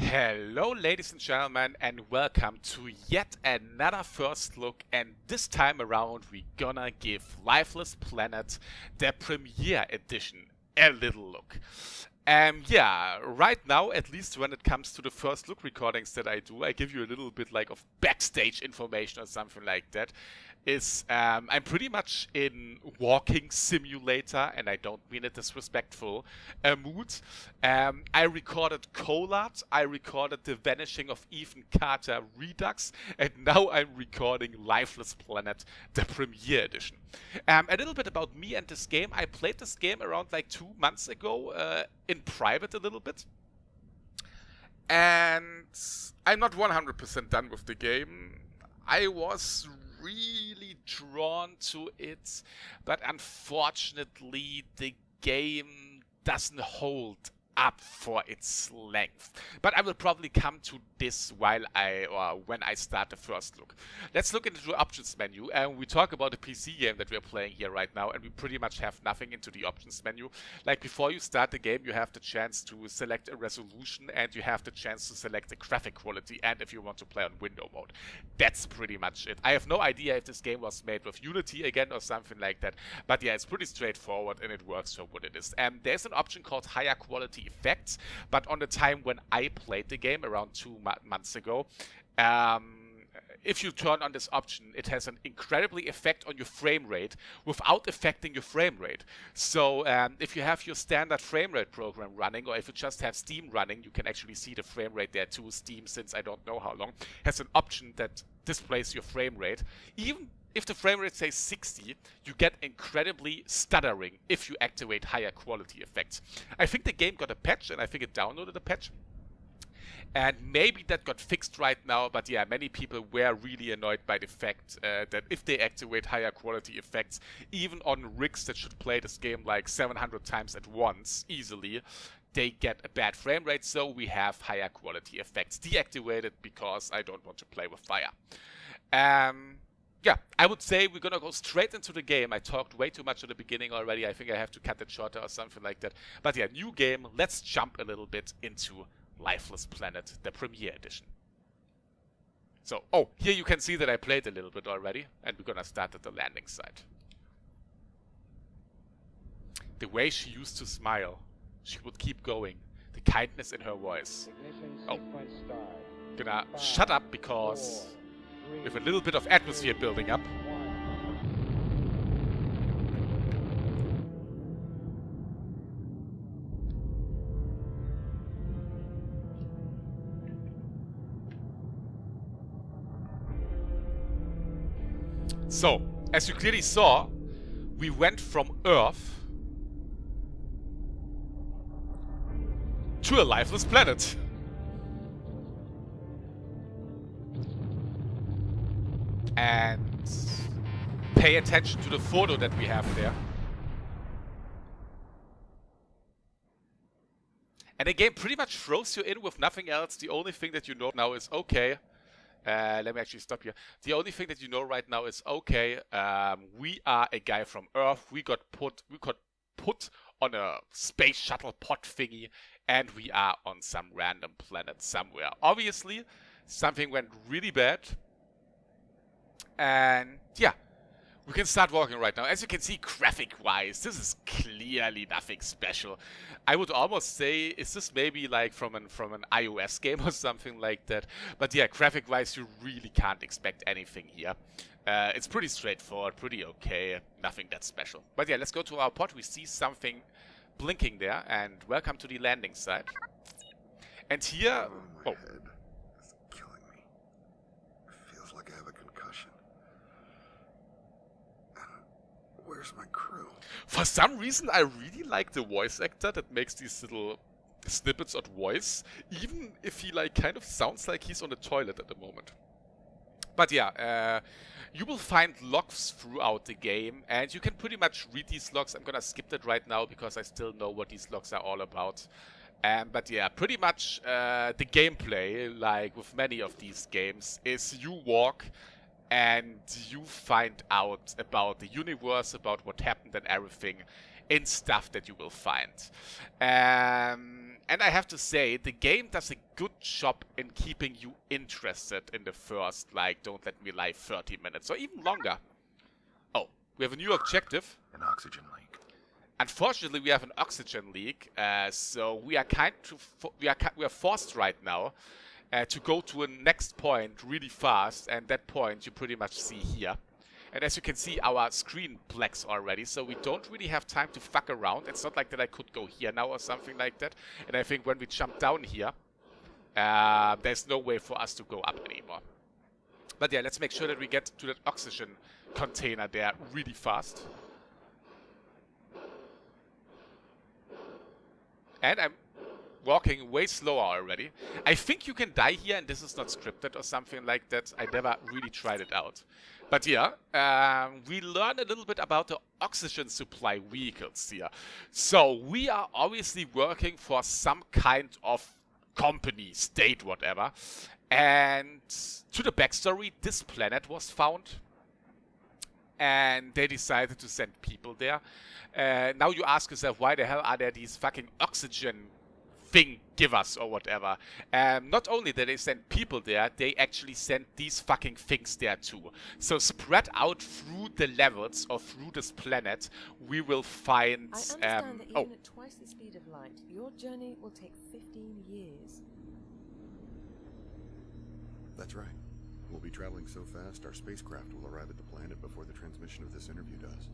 Hello ladies and gentlemen, and welcome to yet another first look, and this time around we're gonna give Lifeless Planet, the premiere edition, a little look. Yeah, right now, at least when it comes to the first look recordings that I do, I give you a little bit like of backstage information or something like that. I'm pretty much in walking simulator, and I don't mean it disrespectful, mood. I recorded Collard, I recorded The Vanishing of Ethan Carter Redux, and now I'm recording Lifeless Planet, the premiere edition. A little bit about me and this game. I played this game around like 2 months ago, in private a little bit. And I'm not 100% done with the game. I was really drawn to it, but unfortunately the game doesn't hold up for its length. But I will probably come to this when I start the first look. Let's look into the options menu, and we talk about the PC game that we're playing here right now, and we pretty much have nothing into the options menu. Like before you start the game, you have the chance to select a resolution, and you have the chance to select the graphic quality, and if you want to play on window mode. That's pretty much it. I have no idea if this game was made with Unity again or something like that, but yeah, it's pretty straightforward and it works for what it is. There's an option called higher quality effects, but on the time when I played the game around 2 months ago, if you turn on this option, it has an incredibly effect on your frame rate without affecting your frame rate. So if you have your standard frame rate program running, or if you just have Steam running, you can actually see the frame rate there too. Steam, since I don't know how long, has an option that displays your frame rate. Even if the frame rate says 60, you get incredibly stuttering if you activate higher quality effects. I think the game got a patch, and I think it downloaded a patch. And maybe that got fixed right now, but yeah, many people were really annoyed by the fact that if they activate higher quality effects, even on rigs that should play this game like 700 times at once, easily, they get a bad frame rate. So we have higher quality effects deactivated because I don't want to play with fire. Yeah, I would say we're gonna go straight into the game. I talked way too much at the beginning already. I think I have to cut it shorter or something like that. But yeah, new game. Let's jump a little bit into Lifeless Planet, the premiere edition. So, here you can see that I played a little bit already, and we're gonna start at the landing site. The way she used to smile, she would keep going, the kindness in her voice. Gonna shut up because with a little bit of atmosphere building up. So, as you clearly saw, we went from Earth to a lifeless planet. And pay attention to the photo that we have there. And the game pretty much throws you in with nothing else. The only thing that you know now is, okay, let me actually stop here. The only thing that you know right now is, okay, we are a guy from Earth. We got put on a space shuttle pod thingy, and we are on some random planet somewhere. Obviously, something went really bad. And yeah, we can start walking right now. As you can see, graphic-wise, this is clearly nothing special. I would almost say, is this maybe like from an iOS game or something like that? But yeah, graphic-wise, you really can't expect anything here. It's pretty straightforward, pretty okay, nothing that special. But yeah, let's go to our pod. We see something blinking there, and welcome to the landing site. And here, It's killing me. It feels like I have a concussion. Where's my crew? For some reason, I really like the voice actor that makes these little snippets of voice, even if he like kind of sounds like he's on the toilet at the moment. But yeah, you will find logs throughout the game, and you can pretty much read these logs. I'm gonna skip that right now because I still know what these logs are all about. But yeah, pretty much the gameplay, like with many of these games, is you walk and you find out about the universe, about what happened and everything in stuff that you will find. And I have to say, the game does a good job in keeping you interested in the first, like, don't let me lie, 30 minutes, or even longer. Oh, we have a new objective. An oxygen leak. Unfortunately, we have an oxygen leak, so we are we are forced right now to go to a next point really fast, and that point you pretty much see here. And as you can see, our screen blacks already, so we don't really have time to fuck around. It's not like that I could go here now or something like that. And I think when we jump down here, there's no way for us to go up anymore. But yeah, let's make sure that we get to that oxygen container there really fast. And I'm walking way slower already. I think you can die here, and this is not scripted or something like that. I never really tried it out. But yeah, we learn a little bit about the oxygen supply vehicles here. So we are obviously working for some kind of company, state, whatever. And to the backstory, this planet was found. And they decided to send people there. Now you ask yourself, why the hell are there these fucking oxygen thing givers or whatever? Not only did they send people there, they actually sent these fucking things there too. So spread out through the levels or through this planet, we will find... I understand that even at twice the speed of light, your journey will take 15 years. That's right. We'll be traveling so fast, our spacecraft will arrive at the planet before the transmission of this interview does.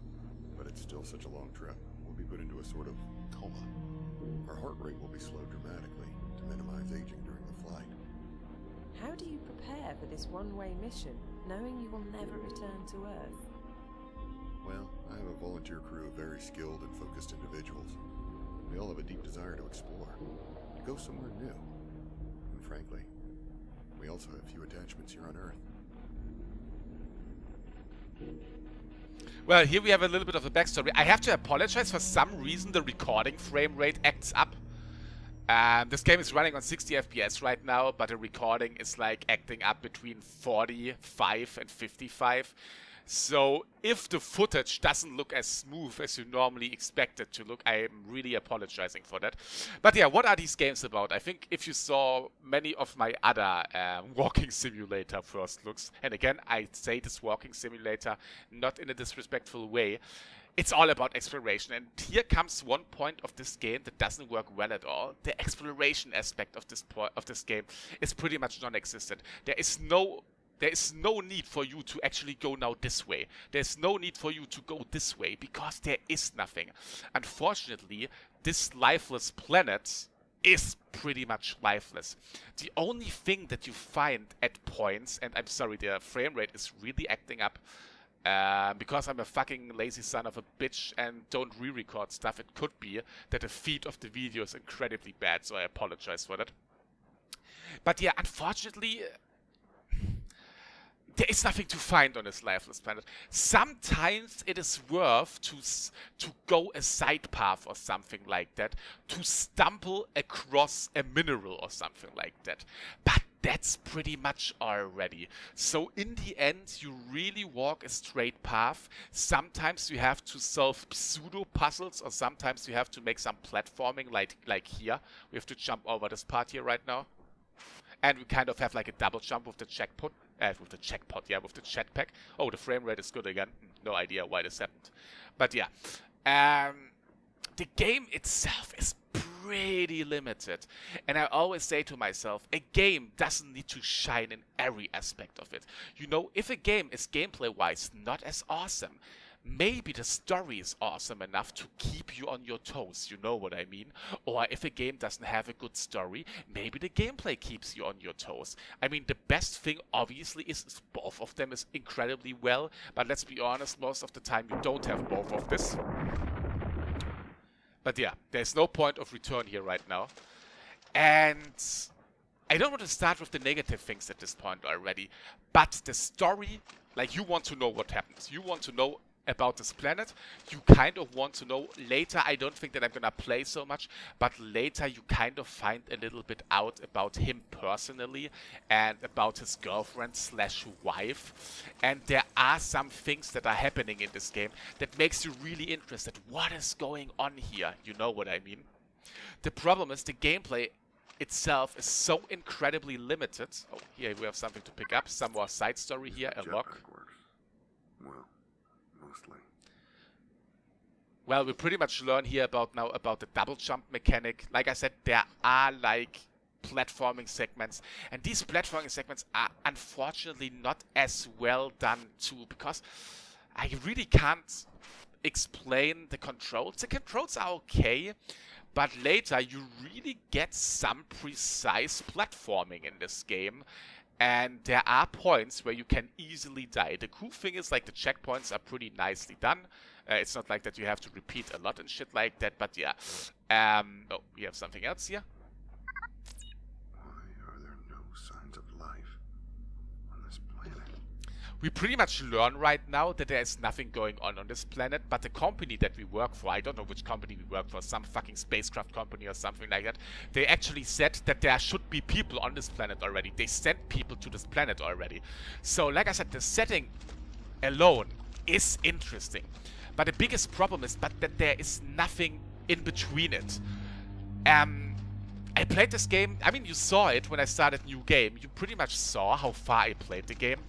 But it's still such a long trip. We'll be put into a sort of coma. Our heart rate will be slowed dramatically to minimize aging during the flight. How do you prepare for this one-way mission, knowing you will never return to Earth? Well, I have a volunteer crew of very skilled and focused individuals. We all have a deep desire to explore, to go somewhere new. And frankly, we also have few attachments here on Earth. Well, here we have a little bit of a backstory. I have to apologize, for some reason the recording frame rate acts up. This game is running on 60 FPS right now, but the recording is like acting up between 45 and 55. So if the footage doesn't look as smooth as you normally expect it to look, I am really apologizing for that. But yeah, what are these games about? I think if you saw many of my other walking simulator first looks, and again, I say this walking simulator not in a disrespectful way, it's all about exploration. And here comes one point of this game that doesn't work well at all. The exploration aspect of this game is pretty much non-existent. There is no need for you to actually go now this way. There's no need for you to go this way, because there is nothing. Unfortunately, this lifeless planet is pretty much lifeless. The only thing that you find at points, and I'm sorry, the frame rate is really acting up, because I'm a fucking lazy son of a bitch and don't re-record stuff. It could be that the feed of the video is incredibly bad, so I apologize for that. But yeah, unfortunately, there is nothing to find on this lifeless planet. Sometimes it is worth to go a side path or something like that, to stumble across a mineral or something like that. But that's pretty much already. So in the end, you really walk a straight path. Sometimes you have to solve pseudo puzzles, or sometimes you have to make some platforming, like here. We have to jump over this part here right now. And we kind of have like a double jump with the checkpoint. With the jetpack. Oh, the frame rate is good again. No idea why this happened. But yeah. The game itself is pretty limited. And I always say to myself, a game doesn't need to shine in every aspect of it. You know, if a game is gameplay-wise not as awesome, maybe the story is awesome enough to keep you on your toes, you know what I mean? Or if a game doesn't have a good story, maybe the gameplay keeps you on your toes. I mean, the best thing obviously is both of them is incredibly well, but let's be honest, most of the time you don't have both of this. But yeah, there's no point of return here right now. And I don't want to start with the negative things at this point already, but the story, like, you want to know what happens. You want to know about this planet. You kind of want to know later. I don't think that I'm gonna play so much, but later you kind of find a little bit out about him personally and about his girlfriend slash wife. And there are some things that are happening in this game that makes you really interested. What is going on here? You know what I mean? The problem is the gameplay itself is so incredibly limited. Oh, here we have something to pick up. Some more side story here, a log. Well, mostly. Well, we pretty much learn here about the double jump mechanic. Like I said, there are like platforming segments, and these platforming segments are unfortunately not as well done too, because I really can't explain the controls. The controls are okay, but later you really get some precise platforming in this game, and there are points where you can easily die. The cool thing is, like, the checkpoints are pretty nicely done. It's not like that you have to repeat a lot and shit like that, but yeah. Oh, we have something else here. Why are there no signs of life on this planet? We pretty much learn right now that there is nothing going on this planet, but the company that we work for, I don't know which company we work for, some fucking spacecraft company or something like that, they actually said that there should be people on this planet already. They sent people to this planet already. So, like I said, the setting alone is interesting. But the biggest problem is that there is nothing in between it. I played this game, I mean, you saw it when I started New Game. You pretty much saw how far I played the game.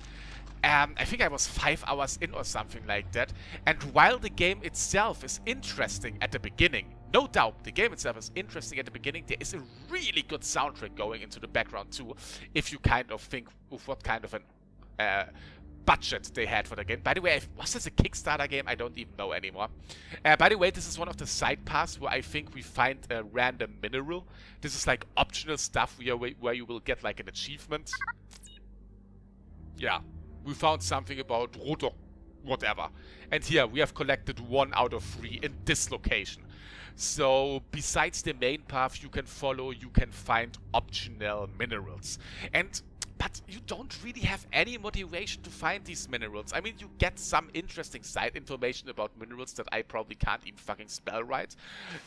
I think I was 5 hours in or something like that. And while the game itself is interesting at the beginning, no doubt, the game itself is interesting at the beginning, there is a really good soundtrack going into the background too, if you kind of think of what kind of an budget they had for the game. By the way, was this a Kickstarter game? I don't even know anymore. By the way, this is one of the side paths where I think we find a random mineral. This is like optional stuff where you will get like an achievement. Yeah, we found something about Rotor, whatever. And here we have collected 1 out of 3 in this location. So besides the main path you can follow, you can find optional minerals. But you don't really have any motivation to find these minerals. I mean, you get some interesting side information about minerals that I probably can't even fucking spell right,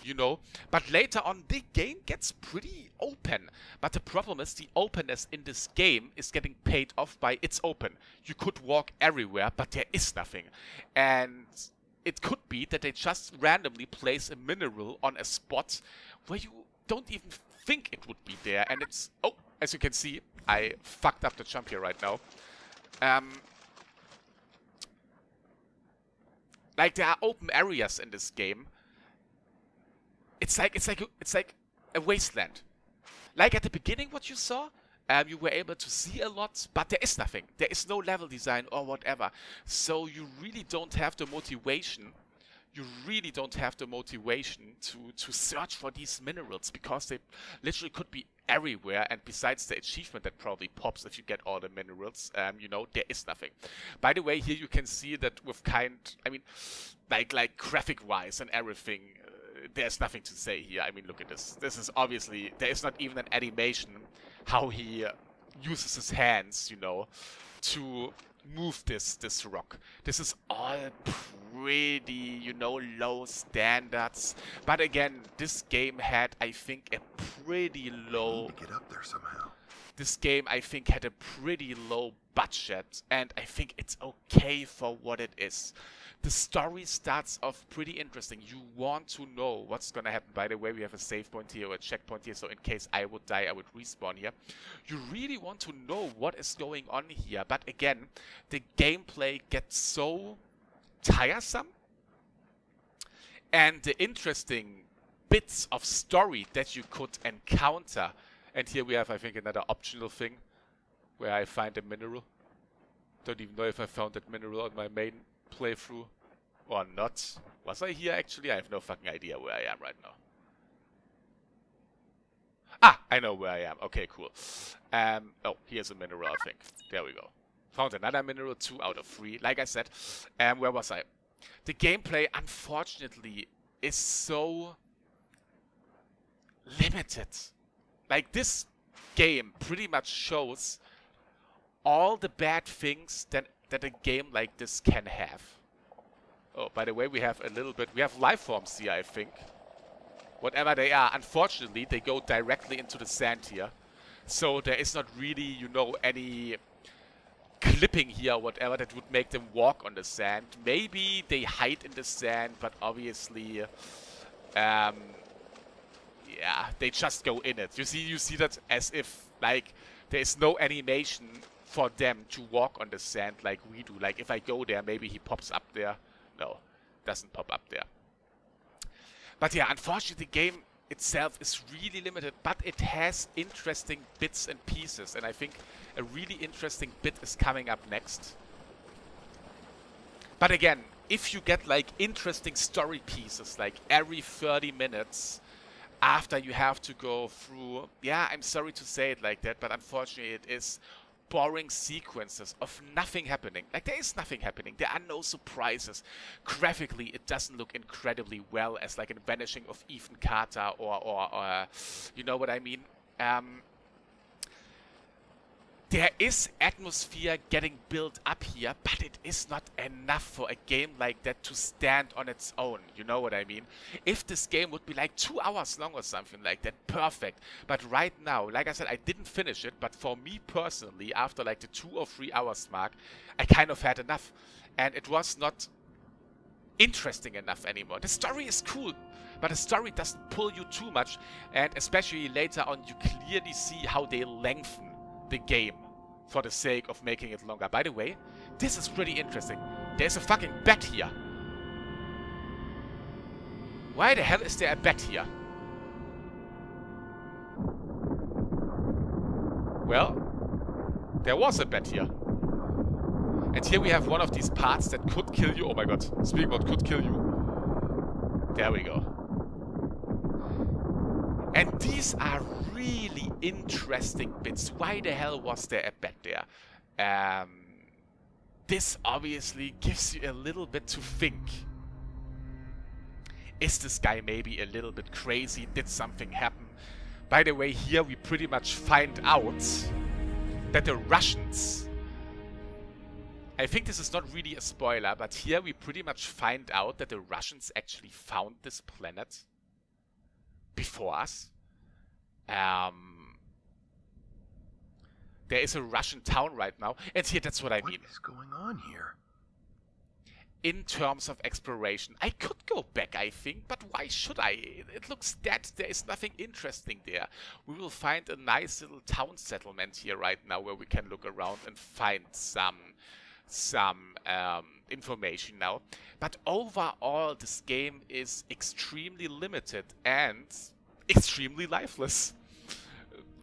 you know. But later on, the game gets pretty open. But the problem is the openness in this game is getting paid off by it's open. You could walk everywhere, but there is nothing. And it could be that they just randomly place a mineral on a spot where you don't even think it would be there. And it's... Oh, as you can see, I fucked up the jump here right now. Like, there are open areas in this game. It's like a wasteland. Like at the beginning, what you saw, you were able to see a lot, but there is nothing. There is no level design or whatever. So you really don't have the motivation. You really don't have the motivation to search for these minerals, because they literally could be everywhere, and besides the achievement that probably pops if you get all the minerals, you know, there is nothing. By the way, here you can see that with I mean, like graphic-wise and everything, there's nothing to say here. I mean, look at this. This is obviously, there is not even an animation how he uses his hands, you know, to move this rock. This is all pretty, you know, low standards. But again, this game had, I think, a pretty low... Get up there somehow. This game, I think, had a pretty low budget, and I think it's okay for what it is. The story starts off pretty interesting. You want to know what's gonna happen. By the way, we have a save point here or a checkpoint here, so in case I would die, I would respawn here. You really want to know what is going on here, but again, the gameplay gets so tiresome, and the interesting bits of story that you could encounter. And here we have, I think, another optional thing where I find a mineral. Don't even know if I found that mineral on my main playthrough or not. Was I here actually? I have no fucking idea where I am right now. Ah, I know where I am. Okay, cool. Oh, here's a mineral, I think. There we go. Found another mineral, 2 out of 3. Like I said, where was I? The gameplay, unfortunately, is so limited. Like, this game pretty much shows all the bad things that a game like this can have. Oh, by the way, we have a little bit... We have life forms here, I think. Whatever they are. Unfortunately, they go directly into the sand here. So there is not really, you know, any clipping here or whatever that would make them walk on the sand. Maybe they hide in the sand, but obviously... yeah, they just go in it. You see that as if, like, there is no animation for them to walk on the sand like we do. Like, if I go there, maybe he pops up there. No, doesn't pop up there. But yeah, unfortunately, the game itself is really limited, but it has interesting bits and pieces, and I think a really interesting bit is coming up next. But again, if you get like interesting story pieces like every 30 minutes after you have to go through, yeah, I'm sorry to say it like that, but unfortunately it is boring sequences of nothing happening. Like, there is nothing happening. There are no surprises. Graphically, it doesn't look incredibly well as like a Vanishing of Ethan Carter or you know what I mean? There is atmosphere getting built up here, but it is not enough for a game like that to stand on its own. You know what I mean? If this game would be like 2 hours long or something like that, perfect. But right now, like I said, I didn't finish it, but for me personally, after like the 2 or 3 hours mark, I kind of had enough. And it was not interesting enough anymore. The story is cool, but the story doesn't pull you too much. And especially later on, you clearly see how they lengthen the game for the sake of making it longer. By the way, this is pretty interesting. There's a fucking bet here. Why the hell is there a bet here? Well, there was a bet here. And here we have one of these parts that could kill you. Oh my god, speaking about could kill you. There we go. And these are really interesting bits. Why the hell was there a bet there? This obviously gives you a little bit to think. Is this guy maybe a little bit crazy? Did something happen? By the way, here we pretty much find out that the Russians... I think this is not really a spoiler, but here we pretty much find out that the Russians actually found this planet before us. There is a Russian town right now, and here that's what I mean. What is going on here? In terms of exploration, I could go back, I think, but why should I? It looks dead. There is nothing interesting there. We will find a nice little town settlement here right now where we can look around and find some information now. But overall, this game is extremely limited and extremely lifeless.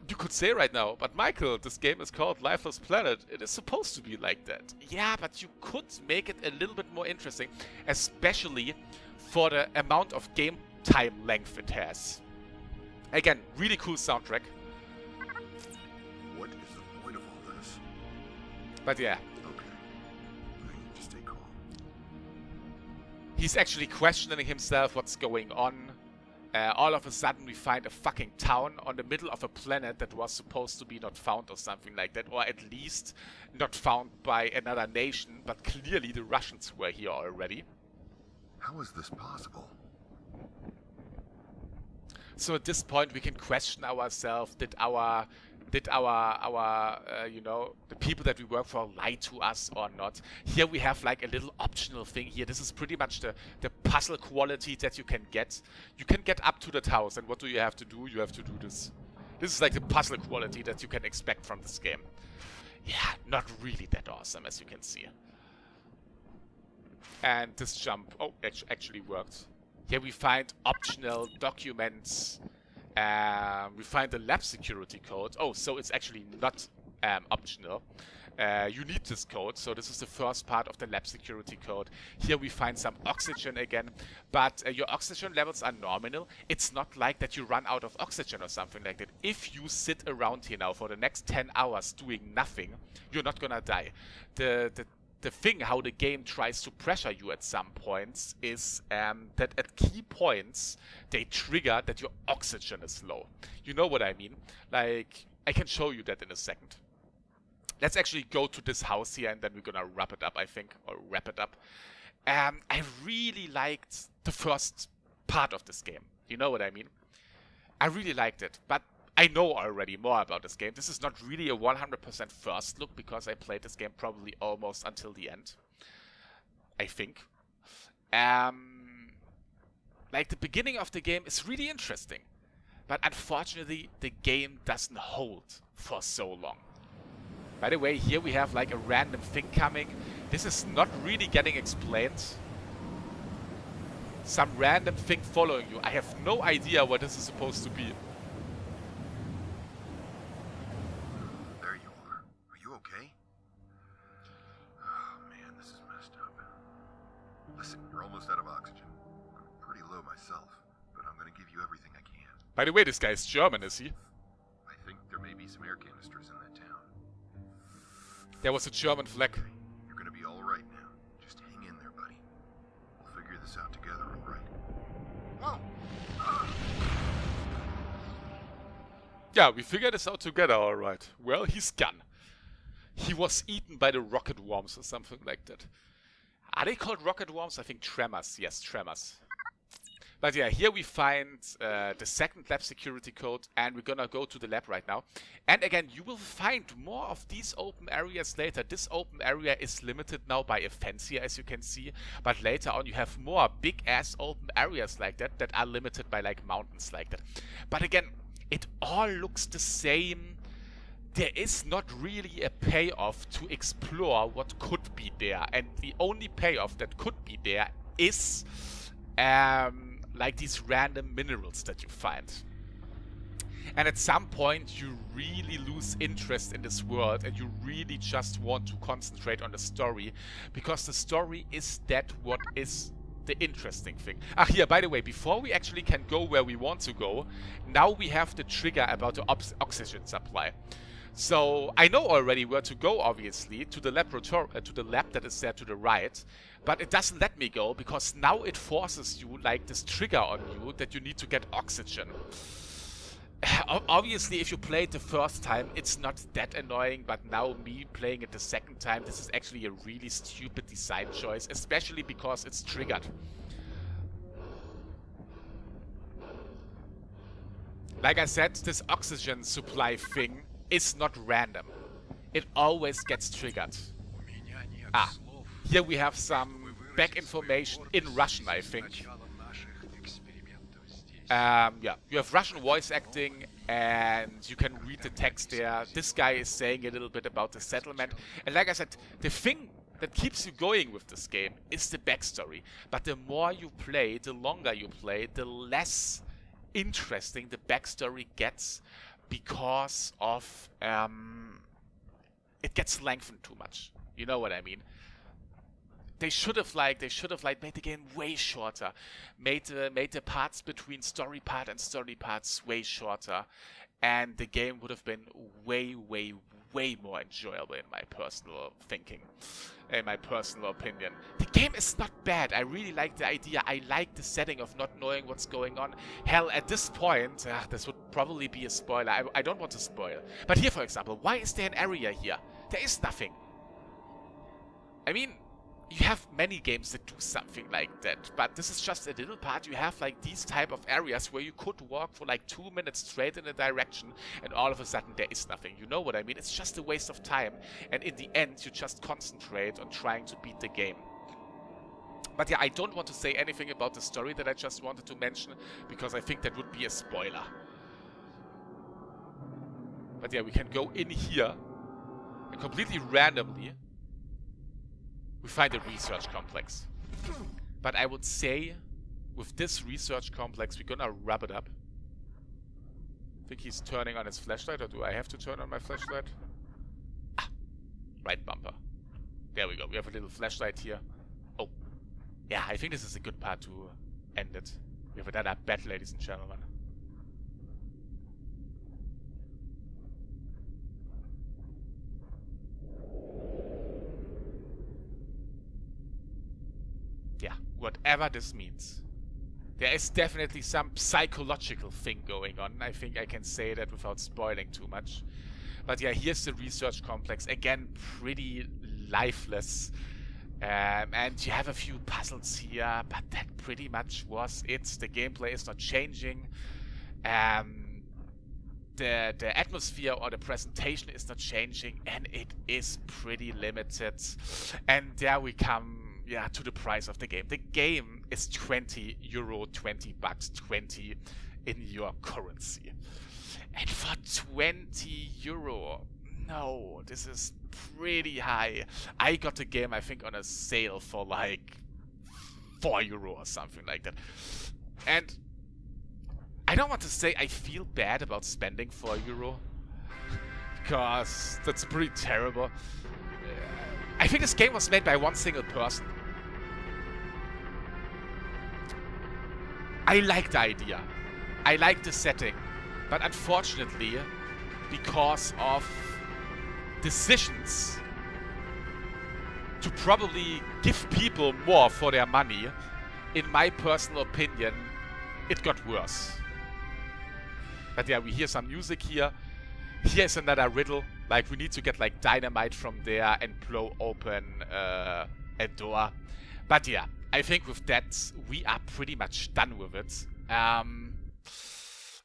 You could say right now, but Michael, this game is called Lifeless Planet. It is supposed to be like that. Yeah, but you could make it a little bit more interesting, especially for the amount of game time length it has. Again, really cool soundtrack. What is the point of all this? But yeah. Okay. I need to stay calm. He's actually questioning himself what's going on. All of a sudden we find a fucking town on the middle of a planet that was supposed to be not found or something like that, or at least not found by another nation, but clearly the Russians were here already. How is this possible? So at this point we can question ourselves, did our you know, the people that we work for lie to us or not? Here we have like a little optional thing here. This is pretty much the puzzle quality that you can get. You can get up to that house, and what do you have to do? You have to do this. This is like the puzzle quality that you can expect from this game. Yeah, not really that awesome, as you can see. And this jump, oh, actually worked. Here we find optional documents. We find the lab security code. Oh, so it's actually not optional. You need this code, so this is the first part of the lab security code. Here we find some oxygen again, but your oxygen levels are nominal. It's not like that you run out of oxygen or something like that. If you sit around here now for the next 10 hours doing nothing, you're not gonna die. The thing how the game tries to pressure you at some points is that at key points they trigger that your oxygen is low. You know what I mean? Like, I can show you that in a second. Let's actually go to this house here and then we're gonna wrap it up, I think, or wrap it up. I really liked the first part of this game. You know what I mean? I really liked it, but I know already more about this game. This is not really a 100% first look because I played this game probably almost until the end. I think. Like, the beginning of the game is really interesting. But unfortunately, the game doesn't hold for so long. By the way, here we have like a random thing coming. This is not really getting explained. Some random thing following you. I have no idea what this is supposed to be. There you are. Are you okay? Oh man, this is messed up. Listen, you're almost out of oxygen. I'm pretty low myself, but I'm gonna give you everything I can. By the way, this guy is German, is he? I think there may be some air canisters in that town. There was a German flag. You're gonna be all right now. Just hang in there, buddy. We'll figure this out together, all right? Whoa! Yeah, we figured this out together, alright. Well, he's gone. He was eaten by the rocket worms or something like that. Are they called rocket worms? I think tremors. Yes, tremors. But yeah, here we find the second lab security code, and we're gonna go to the lab right now. And again, you will find more of these open areas later. This open area is limited now by a fence here, as you can see. But later on, you have more big-ass open areas like that that are limited by like mountains like that. But again, it all looks the same. There is not really a payoff to explore what could be there. And the only payoff that could be there is like these random minerals that you find. And at some point you really lose interest in this world and you really just want to concentrate on the story, because the story is that what is the interesting thing. Ah, here, by the way, before we actually can go where we want to go, now we have the trigger about the oxygen supply. So I know already where to go, obviously, to the laboratory, to the lab that is there to the right, but it doesn't let me go because now it forces you, like this trigger on you, that you need to get oxygen. Obviously, if you play it the first time, it's not that annoying, but now me playing it the second time, this is actually a really stupid design choice, especially because it's triggered. Like I said, this oxygen supply thing is not random. It always gets triggered. Ah, here we have some back information in Russian, I think. Yeah, you have Russian voice acting and you can read the text there. This guy is saying a little bit about the settlement. And like I said, the thing that keeps you going with this game is the backstory. But the more you play, the longer you play, the less interesting the backstory gets, because of it gets lengthened too much. You know what I mean? They should have made the game way shorter, made the parts between story part and story parts way shorter, and the game would have been way more enjoyable in my personal thinking, in my personal opinion. The game is not bad. I really like the idea. I like the setting of not knowing what's going on. Hell, at this point, this would probably be a spoiler. I don't want to spoil. But here, for example, why is there an area here? There is nothing. I mean, you have many games that do something like that, but this is just a little part. You have like these type of areas where you could walk for like 2 minutes straight in a direction and all of a sudden there is nothing. You know what I mean? It's just a waste of time, and in the end you just concentrate on trying to beat the game. But yeah, I don't want to say anything about the story that I just wanted to mention, because I think that would be a spoiler. But yeah, we can go in here and completely randomly we find a research complex. But I would say with this research complex we're gonna wrap it up. I think he's turning on his flashlight, or do I have to turn on my flashlight? Ah, right bumper. There we go. We have a little flashlight here. Oh, yeah, I think this is a good part to end it. We have another bet, ladies and gentlemen. Yeah, whatever this means. There is definitely some psychological thing going on. I think I can say that without spoiling too much. But yeah, here's the research complex. Again, pretty lifeless. And you have a few puzzles here, but that pretty much was it. The gameplay is not changing. The atmosphere or the presentation is not changing, and it is pretty limited. And there we come, to the price of the game. The game is €20, $20, 20 in your currency. And for 20 euro, no, this is pretty high. I got the game, I think, on a sale for like 4 euro or something like that. And I don't want to say I feel bad about spending 4 euro, because that's pretty terrible. I think this game was made by one single person. I like the idea. I like the setting. But unfortunately, because of decisions to probably give people more for their money, in my personal opinion, it got worse. But yeah, we hear some music here. Here's another riddle. Like, we need to get like dynamite from there and blow open a door. But yeah, I think with that, we are pretty much done with it.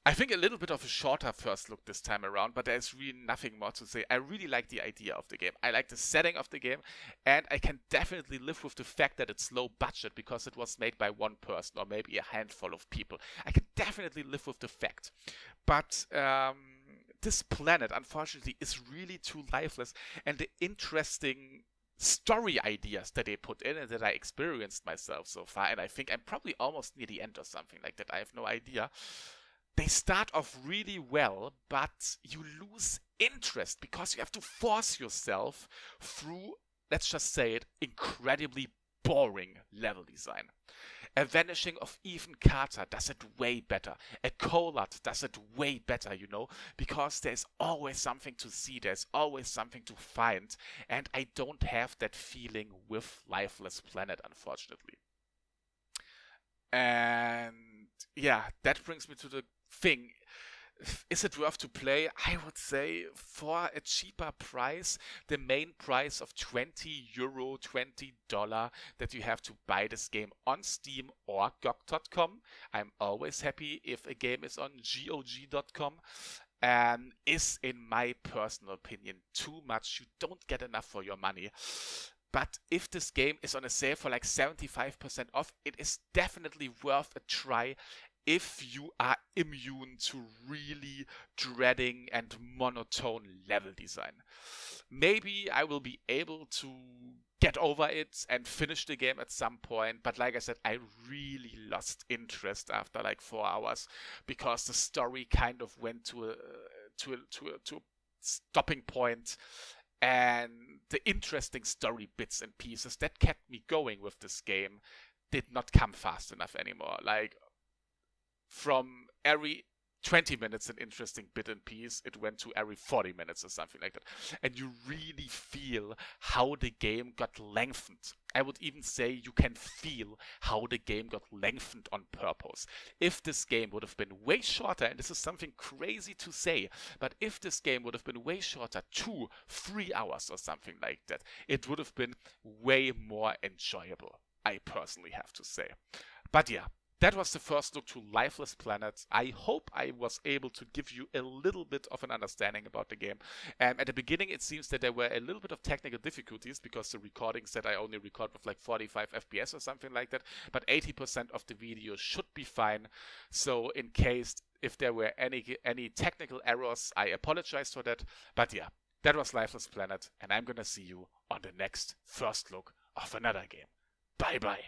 I think a little bit of a shorter first look this time around, but there's really nothing more to say. I really like the idea of the game. I like the setting of the game, and I can definitely live with the fact that it's low budget because it was made by one person or maybe a handful of people. I can definitely live with the fact. But this planet, unfortunately, is really too lifeless, and the interesting story ideas that they put in and that I experienced myself so far, and I think I'm probably almost near the end or something like that, I have no idea. They start off really well, but you lose interest because you have to force yourself through, let's just say it, incredibly boring level design. A Vanishing of Ethan Carter does it way better. A Collard does it way better, you know, because there's always something to see, there's always something to find, and I don't have that feeling with Lifeless Planet, unfortunately. And yeah, that brings me to the thing. Is it worth to play? I would say for a cheaper price, the main price of 20 euro, $20 that you have to buy this game on Steam or GOG.com. I'm always happy if a game is on GOG.com. Is, in my personal opinion, too much. You don't get enough for your money. But if this game is on a sale for like 75% off, it is definitely worth a try if you are immune to really dreading and monotone level design. Maybe I will be able to get over it and finish the game at some point, but like I said, I really lost interest after like 4 hours because the story kind of went to a stopping point, and the interesting story bits and pieces that kept me going with this game did not come fast enough anymore. Like, from every 20 minutes an interesting bit and piece, it went to every 40 minutes or something like that. And you really feel how the game got lengthened. I would even say you can feel how the game got lengthened on purpose. If this game would have been way shorter, and this is something crazy to say, but if this game would have been way shorter, 2-3 hours or something like that, it would have been way more enjoyable, I personally have to say. But yeah, that was the first look to Lifeless Planet. I hope I was able to give you a little bit of an understanding about the game. At the beginning, it seems that there were a little bit of technical difficulties because the recording said I only record with like 45 FPS or something like that. But 80% of the video should be fine. So in case if there were any technical errors, I apologize for that. But yeah, that was Lifeless Planet, and I'm gonna see you on the next first look of another game. Bye bye.